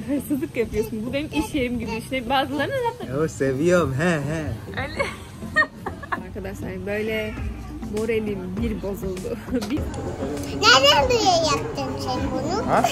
hırsızlık yapıyorsun. Bu benim iş yerim gibi işte. Bazılarına zaten... Oh, seviyorum. He. Öyle. Arkadaşlar böyle moralim bir bozuldu. Nereden buraya yaptın sen bunu? Ha?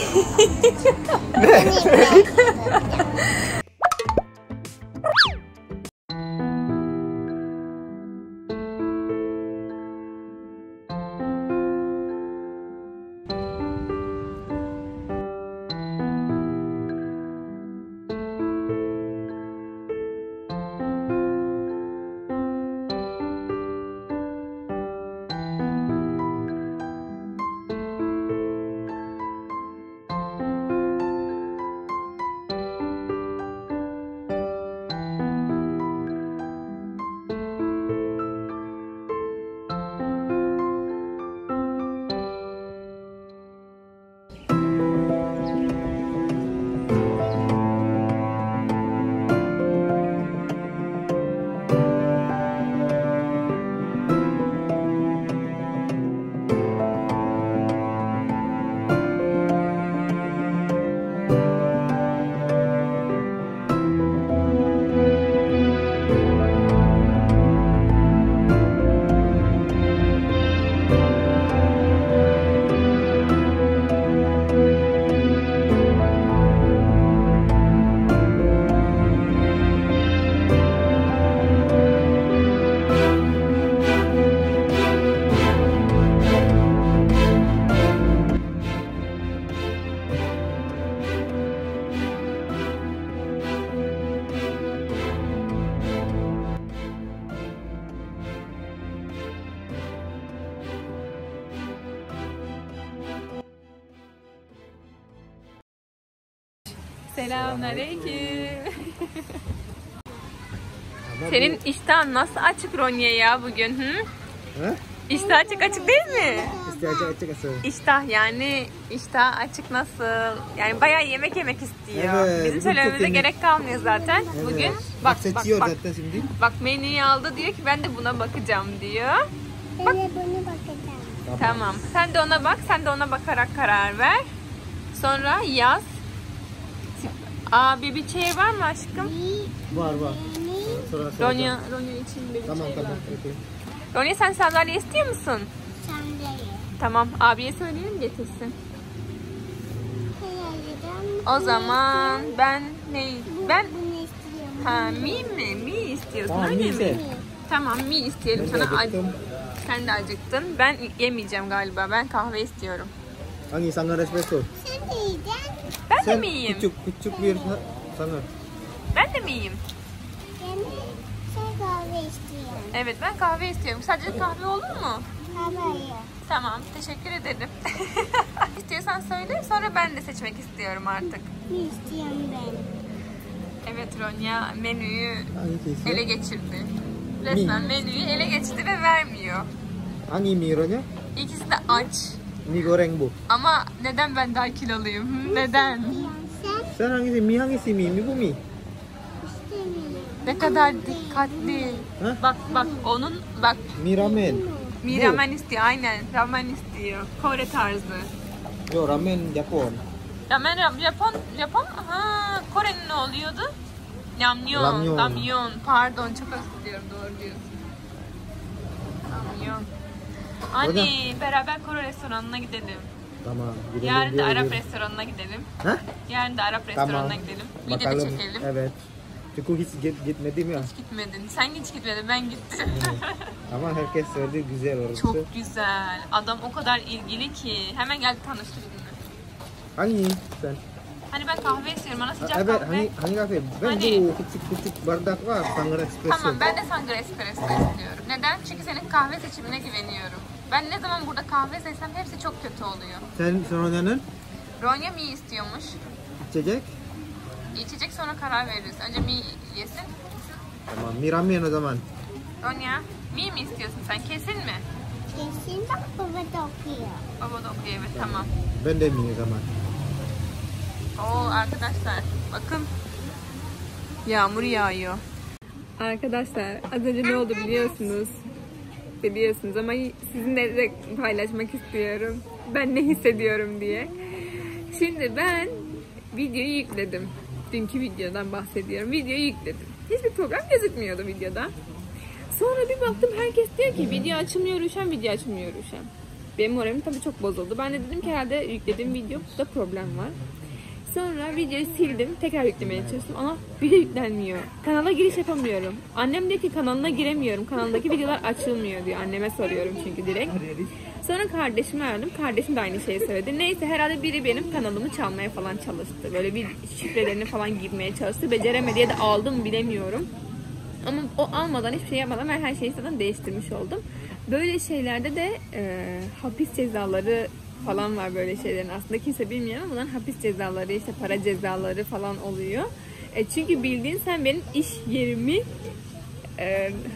Selamünaleyküm. Senin iştahın nasıl açık Ronya ya bugün? Hı? Ha? İştah açık değil mi? Açık asıl. İştah yani iştah açık nasıl? Yani bayağı yemek istiyor. Evet, Bizim söylememize gerek kalmıyor zaten. Evet. Bugün bak zaten şimdi. Bak menüyü aldı diyor ki ben de buna bakacağım diyor. Ben de bunu bakacağım. Tamam. Sen de ona bak. Sen de ona bakarak karar ver. Sonra yaz. Baby chair var mı aşkım? Var. Ronya için baby Tamam. chair var. Okay. Ronya sen sandalye istiyor musun? Sandalye. Tamam. Abiye söyleyelim getirsin. Hayır, O zaman ben bunu istiyorum. Mi istiyorsun Tamam, öyle mi ise. mi? Tamam mi isteyelim Ben de sana. acıktım. Sen de acıktın. Ben yemeyeceğim galiba. Ben kahve istiyorum. Hangi sangar espresso? Sen de yiyeceksin. Ben de Sen mi yiyeyim? küçük bir sangar. Ben de mi yiyeyim? Sen kahve istiyorum. Evet ben kahve istiyorum. Sadece kahve olur mu? Hayır. Tamam teşekkür ederim. İstiyorsan söyle sonra ben de seçmek istiyorum artık. Ne istiyorum ben? Evet Ronya menüyü Hangisi? ele geçirdi. Resmen menüyü ele geçirdi ve vermiyor. Hangi mi Ronya? İkisi de aç. Mi goreng bu. Ama neden ben daha kiloluyum? Hı, neden? Sen Sen hangisi? Mi hangisi mi? Mi bu mi? istemiyorum. Ne kadar dikkatli. Ha? Bak onun bak Mi ramen. mi ramen istiyor aynen. Ramen istiyor. Kore tarzı. Yo ramen Japon. Ramen Japon. Ha Kore'nin ne oluyordu? Ramyeon. Ramyeon. Pardon çok özür diliyorum doğru diyorsun. Ramyeon. Anne beraber Kore restoranına gidelim. Tamam. Gidelim, Yarın da Arap gidelim. restoranına gidelim. Ha? Yarın da Arap restoranına gidelim. Video da çekelim. Evet. Çünkü hiç gitmedim ya. Hiç gitmedin. Sen hiç gitmedin. Ben gittim. Ama herkes söyledi güzel orası. Çok güzel. Adam o kadar ilgili ki. Hemen geldi tanıştı bizimle. Hangi sen? Hani ben kahve istiyorum. Bana sıcak Evet, kahve. hangi kahve? Ben Hani? bu küçük bardak var. Sangar espresso. Tamam ben de Sangria Espresso istiyorum. Neden? Çünkü senin kahve seçimine güveniyorum. Ben ne zaman burada kahve seçsem hepsi çok kötü oluyor. Sen Ronya'nın Ronya mi istiyormuş? içecek? İçecek sonra karar veririz. Önce mi yesin. Tamam. Mi ramen o zaman. Ronya mi istiyorsun sen? Kesin mi? Kesin bak baba da okuyor. Baba da okuyor evet tamam. Ben de mi o zaman. Oo arkadaşlar bakın. Yağmur yağıyor. Arkadaşlar az önce ne oldu biliyorsunuz. Biliyorsunuz ama sizinle de paylaşmak istiyorum. Ben ne hissediyorum diye. Şimdi ben Videoyu yükledim. Dünkü videodan bahsediyorum. Videoyu yükledim. Hiçbir problem gözükmüyordu videoda. Sonra bir baktım herkes diyor ki video açılmıyor Rüşen, video açılmıyor Rüşen. Benim moralim tabii çok bozuldu. Ben de dedim ki herhalde yüklediğim videoda problem var. Sonra videoyu sildim. Tekrar yüklemeye çalıştım ama video yüklenmiyor. Kanala giriş yapamıyorum. Annem diyor ki kanalına giremiyorum. Kanaldaki videolar açılmıyor diyor. Anneme soruyorum çünkü direkt. Sonra kardeşimi aradım. Kardeşim de aynı şeyi söyledi. Neyse herhalde biri benim kanalımı çalmaya falan çalıştı. Böyle bir şifrelerini falan girmeye çalıştı. Beceremedi ya da aldım bilemiyorum. Ama o almadan hiçbir şey yapmadan ben her şeyi zaten değiştirmiş oldum. Böyle şeylerde de hapis cezaları falan var böyle şeylerin. Aslında kimse bilmiyor ama bunların hapis cezaları, işte para cezaları falan oluyor. Çünkü bildiğin sen benim iş yerimi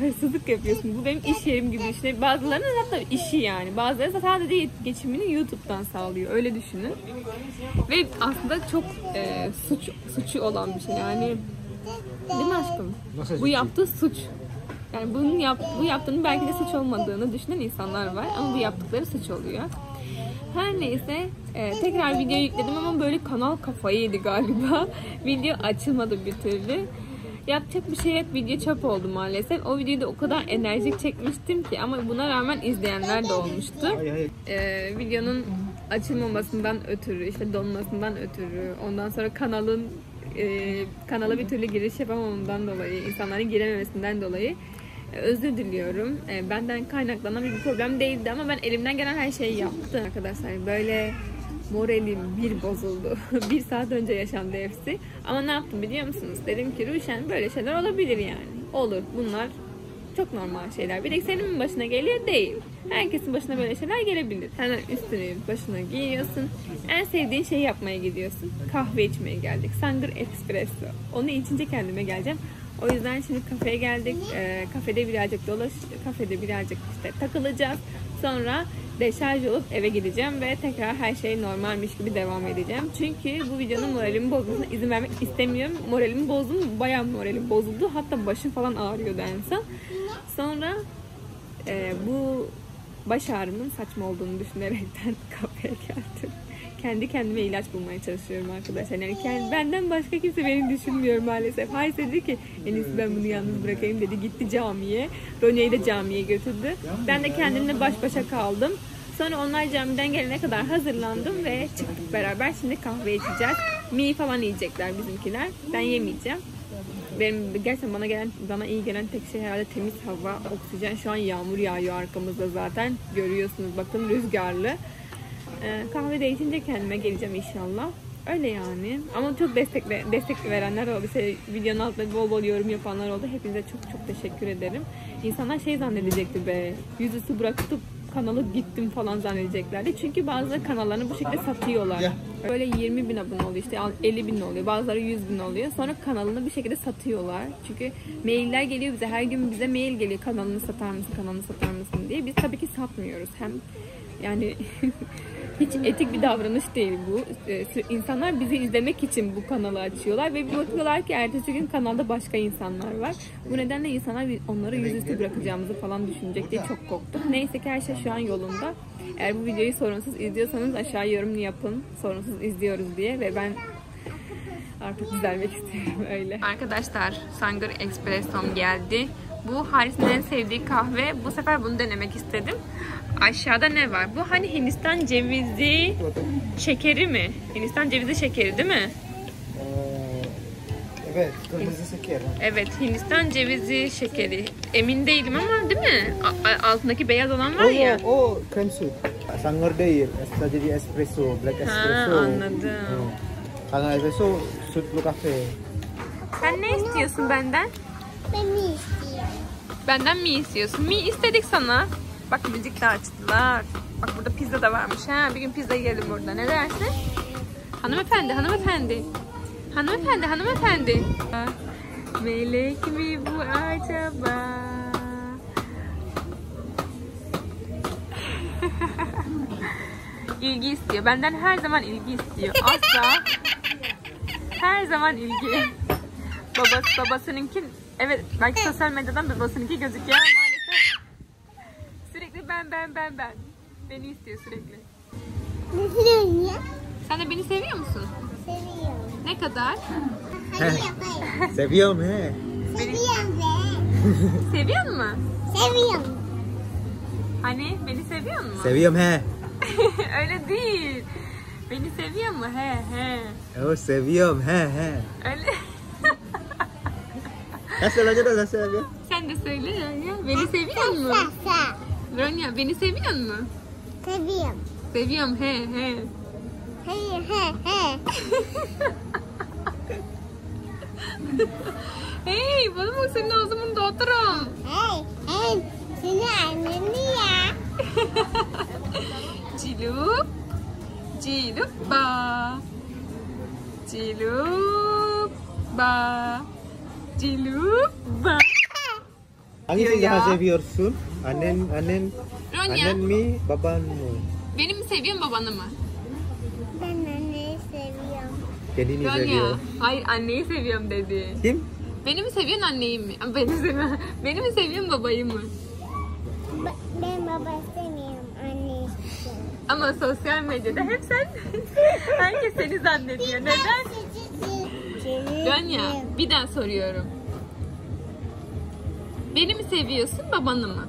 hırsızlık yapıyorsun. Bu benim iş yerim gibi düşünün. Bazılarının hatta işi yani. Bazıları da sadece geçimini YouTube'dan sağlıyor. Öyle düşünün. Ve aslında çok suçu olan bir şey. Yani değil mi aşkım? Nasıl Bu yaptığı suç. Yani bu yaptığının belki de suç olmadığını düşünen insanlar var. Ama bu yaptıkları suç oluyor. Her neyse tekrar video yükledim ama böyle kanal kafayı yedi galiba. Video açılmadı bir türlü. Yapacak bir şey yok. Video çöp oldu maalesef. O videoda o kadar enerjik çekmiştim ki ama buna rağmen izleyenler de olmuştu. Videonun açılmamasından ötürü, işte donmasından ötürü, ondan sonra kanala bir türlü giriş yapamamamdan dolayı, insanların girememesinden dolayı özür diliyorum. Benden kaynaklanan bir problem değildi ama ben elimden gelen her şeyi yaptım arkadaşlar. Böyle moralim bir bozuldu. Bir saat önce yaşandı hepsi. Ama ne yaptım biliyor musunuz? Dedim ki Rüşen böyle şeyler olabilir yani. Olur. Bunlar çok normal şeyler. Bir de senin mi başına geliyor? Değil. Herkesin başına böyle şeyler gelebilir. Hemen üstünü başına giyiyorsun. En sevdiğin şeyi yapmaya gidiyorsun. Kahve içmeye geldik. Sangır Espresso. Onu içince kendime geleceğim. O yüzden şimdi kafeye geldik. Kafede birazcık kafede birazcık işte takılacağız. Sonra deşarj olup eve gideceğim ve tekrar her şey normalmiş gibi devam edeceğim. Çünkü bu videonun moralimi bozmasına izin vermek istemiyorum. Moralimi bozdum. Bayağı moralim bozuldu. Hatta başım falan ağrıyordu en son. Sonra bu baş ağrımın saçma olduğunu düşünerekten kafeye geldim. Kendi kendime ilaç bulmaya çalışıyorum arkadaşlar. Yani benden başka kimse beni düşünmüyor maalesef. Hayse dedi ki en iyisi ben bunu yalnız bırakayım dedi. Gitti camiye. Ronya'yı da camiye götürdü. Ben de kendimle baş başa kaldım. Sonra onlar camiden gelene kadar hazırlandım ve çıktık beraber. Şimdi kahve içeceğiz. Mi falan yiyecekler bizimkiler. Ben yemeyeceğim. Benim gerçekten bana iyi gelen tek şey herhalde temiz hava, oksijen. Şu an yağmur yağıyor arkamızda zaten. Görüyorsunuz bakın rüzgarlı. Kahve de içince kendime geleceğim inşallah. Öyle yani. Ama çok destek verenler oldu. Videonun altında bol bol yorum yapanlar oldu. Hepinize çok çok teşekkür ederim. İnsanlar şey zannedecekti be. Yüzüstü bırakıp kanalı gittim falan zannedeceklerdi. Çünkü bazı kanallarını bu şekilde satıyorlar. Böyle 20 bin abone oluyor, işte 50 bin oluyor, bazıları 100 bin oluyor. Sonra kanalını bir şekilde satıyorlar. Çünkü mailler geliyor bize, her gün bize mail geliyor kanalını satar mısın, kanalını satar mısın diye. Biz tabii ki satmıyoruz. Hem yani hiç etik bir davranış değil bu. İnsanlar bizi izlemek için bu kanalı açıyorlar ve bir bakıyorlar ki ertesi gün kanalda başka insanlar var. Bu nedenle insanlar onları yüzüstü bırakacağımızı falan düşünecek diye çok korktuk. Neyse ki her şey şu an yolunda. Eğer bu videoyu sorunsuz izliyorsanız aşağı yorum yapın. Sorunsuz izliyoruz diye ve ben artık düzelmek istiyorum öyle. Arkadaşlar Sangır Espresso'm geldi. Bu Haris'in en sevdiği kahve. Bu sefer bunu denemek istedim. Aşağıda ne var? Bu hani Hindistan cevizi şekeri mi? Hindistan cevizi şekeri değil mi? Evet, kırmızı şeker. Evet, Hindistan cevizi şekeri. Emin değilim ama değil mi? Altındaki beyaz olan var ya. O krem süt. Sangır değil. Jadi espresso, black espresso. Anladım. Sangır espresso sütlü kahve. Sen ne istiyorsun benden? Ben mi istiyorum? Benden mi istiyorsun? Mi istedik sana. Bak müzik de açtılar. Bak burada pizza da varmış. Ha, bir gün pizza yiyelim burada. Ne dersin? Hanımefendi, hanımefendi. Hanımefendi, hanımefendi. Melek mi bu acaba? İlgi istiyor. Benden her zaman ilgi istiyor. Asla. Her zaman ilgi. Babasınınki, evet belki sosyal medyadan babasınınki gözüküyor ama maalesef sürekli ben. Beni istiyor sürekli. Ne seviyorsun ya? Sen de beni seviyor musun? Seviyorum. Ne kadar? Hayır hayır. Seviyorum he. Seviyorum be. Seviyor mu? Seviyorum. Hani beni seviyor mu? Seviyorum he. Öyle değil. Beni seviyor mu? He he. Oh seviyorum he he. Öyle. Nasıl aja da nasıl aja? Sen de söyle ya. Beni seviyor mu? Sa. Ronya beni seviyor mu? Seviyorum. Seviyorum he he. He he he. Hey bana bak senin ağzımın dağıtırım. Hey hey. Seni anneni ya. Cilup. Cilup ba. Cilup ba. Cilup ba. Hangisi Ya. daha seviyorsun? Annen Ronya annen mi baban mı? beni mi seviyorsun babanı mı? Ben anneyi seviyorum. Kendini Ronya seviyor. hayır anneyi seviyorum dedi. Kim? Beni mi seviyorsun anneyi mi? Beni seviyorum. Beni mi seviyorsun babayı mı? Ben baba istemiyorum. Anne istiyorum. Ama sosyal medyada hep sen herkes seni zannediyor. Neden? Ronya bir daha soruyorum. Beni mi seviyorsun babanı mı?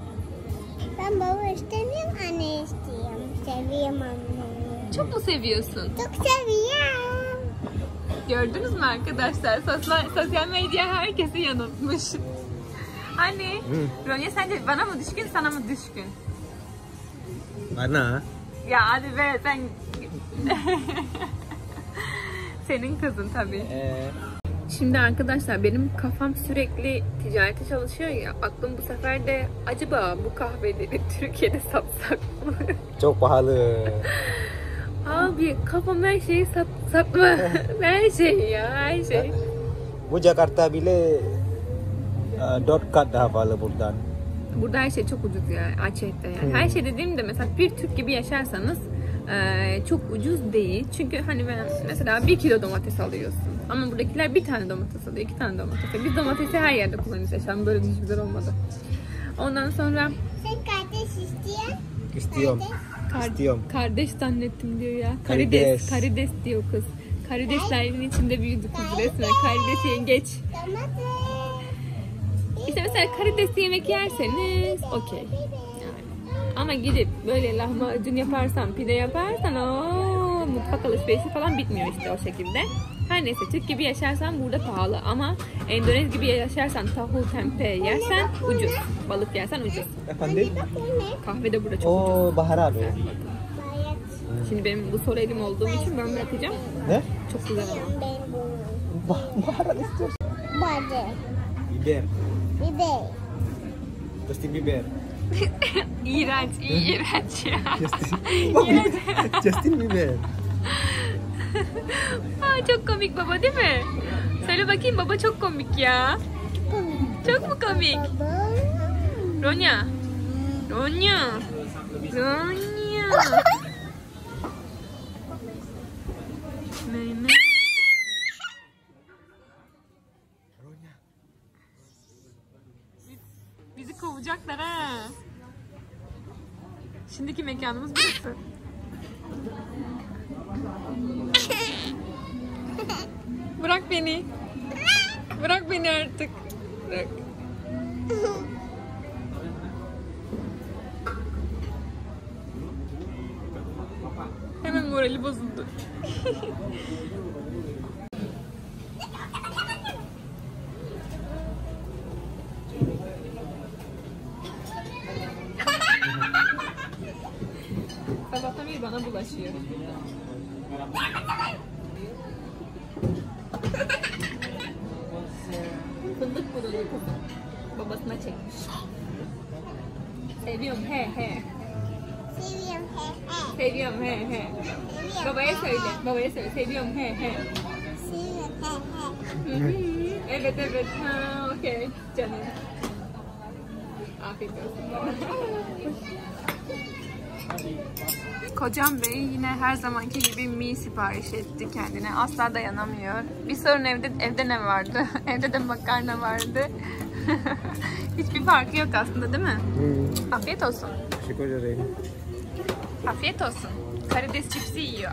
Ben baba istemiyorum. Anne istiyorum. Seviyorum anneyi. Çok mu seviyorsun? Çok seviyorum. Gördünüz mü arkadaşlar? Sosyal medya herkesi yanıltmış. Hani Ronya sence bana mı düşkün sana mı düşkün? Bana. Ya hadi be sen... Senin kızın tabii. Şimdi arkadaşlar benim kafam sürekli ticarete çalışıyor ya. Aklım bu sefer de acaba bu kahveleri Türkiye'de satsak mı? Çok pahalı. Abi kafam her şeyi satma. Her şey ya her şey. Bu Jakarta bile 4 kat daha pahalı buradan. Burada her şey çok ucuz ya Aceh'te yani. Her şey dediğimde mesela bir Türk gibi yaşarsanız çok ucuz değil. Çünkü hani ben mesela 1 kilo domates alıyorsun. Ama buradakiler bir tane domates alıyor, 2 tane domates alıyor. Biz domatesi her yerde kullanıyoruz. Yaşam böyle hiç güzel olmadı. Ondan sonra Sen kardeş istiyorsun. İstiyorum. İstiyorum. Kardeş zannettim diyor ya. Karides. Karides diyor kız. Karideslerin içinde büyüdü kız resmen. Karides yengeç. Domates. İşte mesela karides yemek yerseniz okey. Yani. Ama gidip böyle lahmacun yaparsan, pide yaparsan o mutfak alışverişi falan bitmiyor işte o şekilde. Her neyse Türk gibi yaşarsan burada pahalı ama Endonez gibi yaşarsan tahul tempeh yersen ucuz. Balık yersen ucuz. Efendim? Kahve de burada çok ucuz. Oh, baharat. Bayat. Şimdi benim bu sol elim olduğum için ben bırakacağım. Ne? Çok güzel ama. Ben bunu. Baharat istiyorsun. Bade. Biber. Biber. Justin Bieber. İğrenç, iğrenç ya. Justin Bieber. Aa, çok komik baba değil mi? Söyle bakayım baba çok komik ya. Çok mu komik? Baba. Ronya. Ronya. Ronya. Mehmet. Bizi kovacaklar ha. Şimdiki mekanımız burası. Bırak beni. Bırak beni artık. Bırak. Hemen morali bozuldu. Sabahtan beri bana bulaşıyor. Fındık burulu kızım. Babasına çekmiş. Seviyorum he he. Seviyorum he he. Seviyorum he he. Seviyorum Babaya he söyle. he. Babaya söyle. Seviyorum he he. Seviyorum he he. Evet evet. Ha okey. Canım. Afiyet olsun bana. Kocam Bey yine her zamanki gibi mi sipariş etti kendine. Asla dayanamıyor. Bir sorun evde ne vardı? Evde de makarna vardı. Hiçbir farkı yok aslında değil mi? Afiyet olsun. Teşekkür ederim. Afiyet olsun. Karides cipsi yiyor.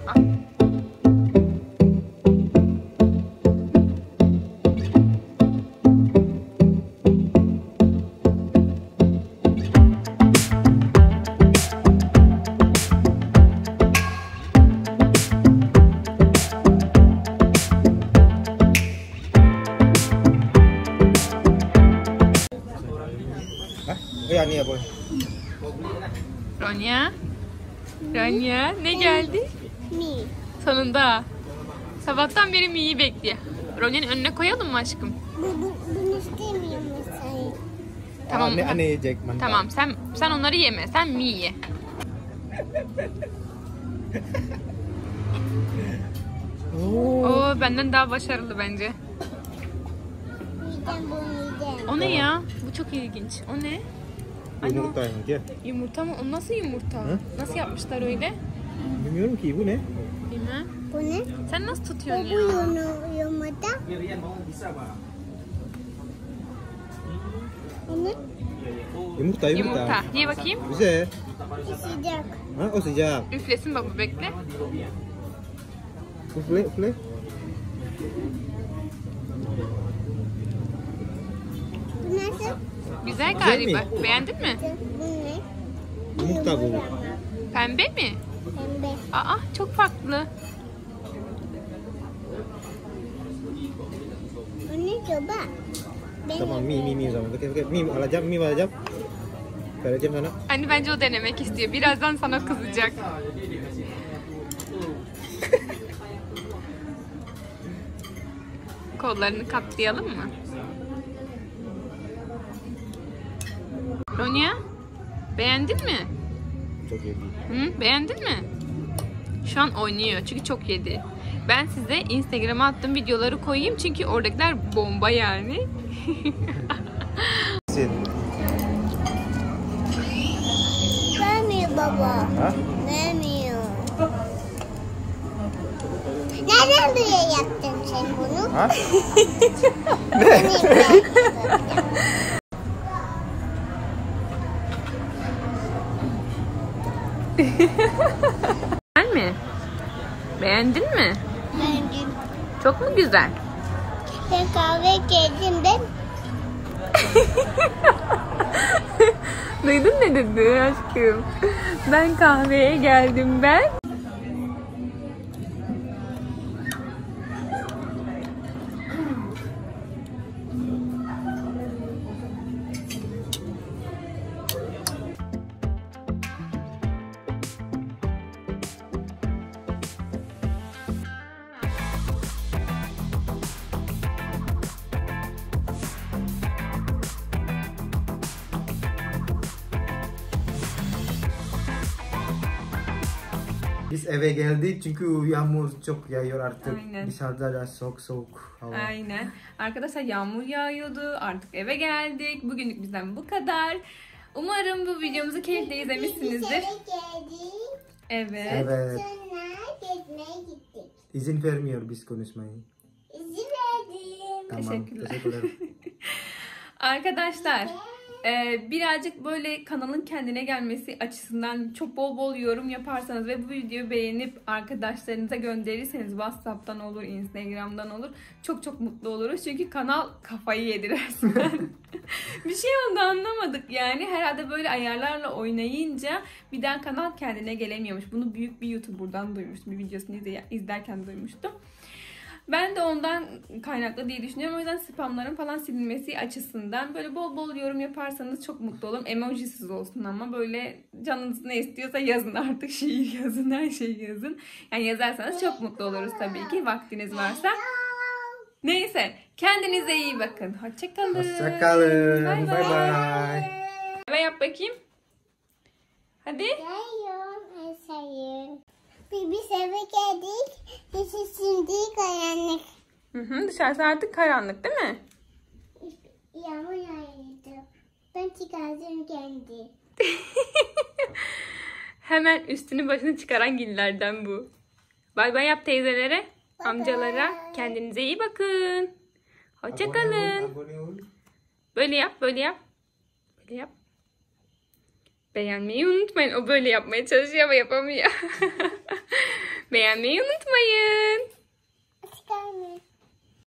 yani ya boy. Ronya. Ronya ne geldi? Mi. Sonunda. Sabahtan beri Mi'yi bekliyor. Ronya'nın önüne koyalım mı aşkım? Bunu istemiyorum mesela. Tamam. Anne yiyecek. Mantap. Tamam sen onları yeme. Sen Mi ye. Oo benden daha başarılı bence. Yiyeceğim bunu yiyeceğim. O ne ya? Bu çok ilginç. O ne? Yumurta ya. Yumurta mı? O nasıl yumurta? Hı? Nasıl yapmışlar öyle? Bilmiyorum ki bu ne? Bilmem. Bu ne? Sen nasıl tutuyorsun Bu ya? yumurta. Bu ne? Yumurta. Yumurta. Ye bakayım. Güzel. Sıcak. Ha, o sıcak. Üflesin baba bekle. Üfle üfle. Bu nasıl? Güzel Güzel galiba. mi? Beğendin mi? Bu ne? Yumurta bu. Pembe mi? Pembe. Aa çok farklı. Bu ne coba? Ben Tamam mi o zaman. Okey mi alacağım. Vereceğim sana. Anne bence o denemek istiyor. Birazdan sana kızacak. Kollarını katlayalım mı? Ronya, beğendin mi? Çok iyi. Hı, beğendin mi? Şu an oynuyor çünkü çok yedi. Ben size Instagram'a attığım videoları koyayım çünkü oradakiler bomba yani. Sen. vermiyor baba. Ha? Vermiyor. Neden buraya yaptın sen bunu? Ha? Güzel mi? Beğendin mi? Beğendim. Çok mu güzel? Ben kahve geldim ben. Duydun ne dedi aşkım? Ben kahveye geldim ben. Biz eve geldik çünkü yağmur çok yağıyor artık. Aynen. Dışarıda da soğuk hava. Aynen. Arkadaşlar yağmur yağıyordu. Artık eve geldik. Bugünlük bizden bu kadar. Umarım bu videomuzu keyifle izlemişsinizdir. Eve geldik. Evet. Evet. Sonra gezmeye gittik. İzin vermiyor biz konuşmayı. İzin verdim. Tamam. Teşekkürler. Teşekkürler. Arkadaşlar birazcık böyle kanalın kendine gelmesi açısından çok bol bol yorum yaparsanız ve bu videoyu beğenip arkadaşlarınıza gönderirseniz WhatsApp'tan olur, Instagram'dan olur. Çok çok mutlu oluruz. Çünkü kanal kafayı yedi resmen. Bir şey oldu anlamadık yani. Herhalde böyle ayarlarla oynayınca bir daha kanal kendine gelemiyormuş. Bunu büyük bir YouTuber'dan duymuştum. Bir videosunu izlerken duymuştum. Ben de ondan kaynaklı diye düşünüyorum. O yüzden spamların falan silinmesi açısından böyle bol bol yorum yaparsanız çok mutlu olurum. Emojisiz olsun ama böyle canınız ne istiyorsa yazın artık. Şiir yazın, her şeyi yazın. Yani yazarsanız çok mutlu oluruz tabii ki vaktiniz varsa. Neyse kendinize iyi bakın. Hoşçakalın. Hoşçakalın. Bye Bye bye. bye. Ve yap bakayım. Hadi. Sayıyorum, sayıyorum. Biz eve geldik. Şimdi karanlık. Dışarısı artık karanlık değil mi? Yağmur yağıyordu. Ben çıkardım kendi. Hemen üstünü başını çıkaran gillerden bu. Bay bay yap teyzelere, amcalara. Kendinize iyi bakın. Hoşçakalın. Abone ol. Böyle yap, böyle yap. Böyle yap. Beğenmeyi unutmayın. O böyle yapmaya çalışıyor ama yapamıyor. Beğenmeyi unutmayın.